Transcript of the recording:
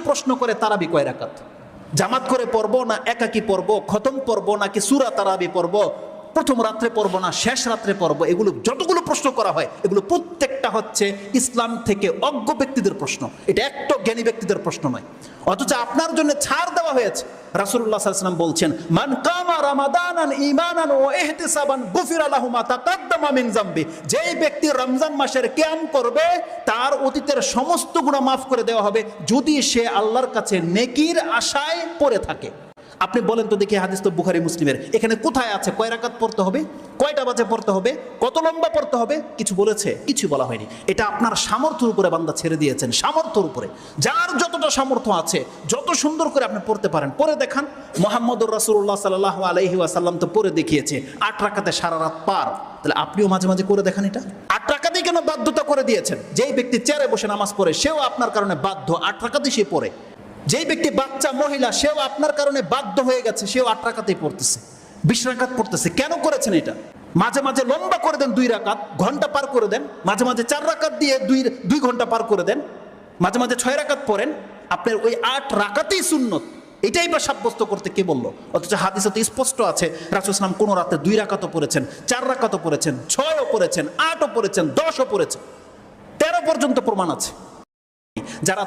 প্রশ্ন করে তারাবি কয় রাকাত, জামাত করে পড়বো না একাকি পড়বো, খতম পড়বো নাকি সূরা তারাবি পড়বো, প্রথম রাত্রে পড়বো না শেষ রাত্রে পড়বো, এগুলো যতগুলো প্রশ্ন করা হয় এগুলো প্রত্যেকটা হচ্ছে ইসলাম থেকে অজ্ঞ ব্যক্তিদের প্রশ্ন, এটা একটা জ্ঞানী ব্যক্তিদের প্রশ্ন নয়। অথচ আপনার জন্য ছাড় দেওয়া হয়েছে। রাসূলুল্লাহ সাল্লাল্লাহু আলাইহি ওয়াসাল্লাম বলছেন, মান কামা রামাদানান ঈমানান ওয়া ইহতিসাবান গুফিরা লাহু মা তাকাদ্দামা মিন যামবি, যেই ব্যক্তি রমজান মাসের কিয়াম করবে তার অতীতের সমস্ত গুনাহ মাফ করে দেওয়া হবে, যদি সে আল্লাহর কাছে নেকির আশায় পড়ে থাকে। আপনি বলেন তো দেখি, হাদিস তো বুখারী মুসলিমের, এখানে কোথায় আছে কয় রাকাত পড়তে হবে, কয়টা বাজে পড়তে হবে, কত লম্বা পড়তে হবে, কিছু বলেছে? কিছু বলা হয়নি। এটা আপনার সামর্থ্যের উপরে বান্দা ছেড়ে দিয়েছেন, সামর্থ্যের উপরে। যার যতটা সামর্থ্য আছে যত সুন্দর করে আপনি পড়তে পারেন পড়ে দেখান। মুহাম্মদুর রাসূলুল্লাহ সাল্লাল্লাহু আলাইহি ওয়াসাল্লাম তো পড়ে দেখিয়েছে 8 রাকাতে সারা রাত পার। তাহলে আপনিও মাঝে মাঝে করে দেখান। এটা 8 রাকাতেই কেন বাধ্যতা করে দিয়েছেন? যেই ব্যক্তি চেয়ারে বসে নামাজ পড়ে সেও আপনার কারণে বাধ্য 8 রাকাতই সে পড়ে। যেই ব্যক্তি বাচ্চা মহিলা সেও আপনার কারণে বাধ্য হয়ে গেছে, সেও 8 রাকাতেই পড়তেছে, 20 রাকাত পড়তেছে। কেন করেছেন এটা? মাঝে মাঝে লম্বা করে দেন 2 রাকাত, ঘন্টা পার করে দেন। মাঝে মাঝে 4 রাকাত দিয়ে 2 ঘন্টা পার করে দেন। মাঝে মাঝে 6 রাকাত পড়েন। আপনার ওই 8 রাকাতেই সুন্নত, এটাই বা সাব্যস্ত করতে কে বললো? অথচ হাদিসে তো স্পষ্ট আছে রাসূল সাল্লাল্লাহু আলাইহি ওয়াসাল্লাম কোন রাতে 2 রাকাতও পড়েছেন, 4 রাকাতও পড়েছেন, 6ও পড়েছেন, 8ও পড়েছেন, 10ও পড়েছেন, 13 পর্যন্ত প্রমাণ আছে। যারা